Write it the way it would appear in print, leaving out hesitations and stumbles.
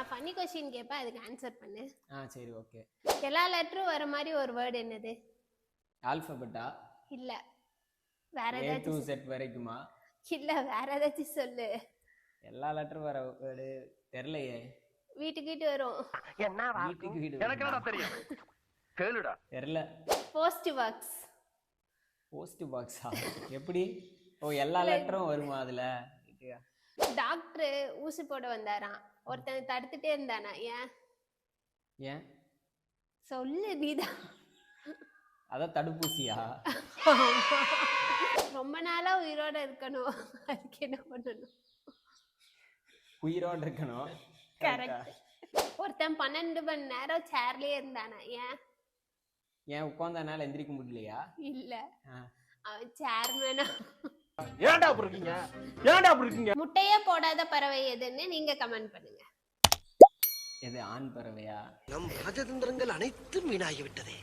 Funny question கேட்பேன், அதுக்கு answer பண்ணு. சரி ஓகே. எல்லா லெட்டரும் வர மாதிரி ஒரு வேர்ட் என்னது? ஆல்பபெட்டா? இல்ல, வேற A to ஏதாச்சும். Z வரைக்குமா? இல்ல, வேற ஏதாச்சும் சொல்லு. எல்லா லெட்டரும் வர வேர்டு தெரியலையே. வீட்டுக்கிட்ட வரும். வீட்டுக்கு வீடு எனக்கு என்ன தெரியும்? கேளுடா. தெரியல. Post box. போஸ்ட் பாக்ஸா? எப்படி? ஓ, எல்லா லெட்டரும் வருமா அதுல? டாக்டர் ஊசி போட வந்தாராம், ஒருத்தன் தடுத்துட்டே இருந்தானா, ஏன்? ஏன் சொல்லு நீதான். அதான் தடுப்பூசியா? ரொம்ப நாளா உயிரோட இருக்கணும், அதுக்கு என்ன பண்ணணும்? உயிரோட இருக்கணும். கரெக்ட். ஒருத்தன் 12 மணி நேரம் சேர்லயே இருந்தானா, ஏன்? ஏன் உட்கார்ந்தனால எந்திரிக்க முடியலையா? இல்ல, அவன் சேர்மேனா. ஏன்டா அப்படி இருக்கீங்க? ஏன்டா அப்படி இருக்கீங்க? முட்டையே போடாத பறவை எதுன்னு நீங்க கமெண்ட் பண்ணுங்க. எது, ஆண் பறவையா? நம் ராஜதந்திரங்கள் அனைத்தும் வீணாகிவிட்டதே.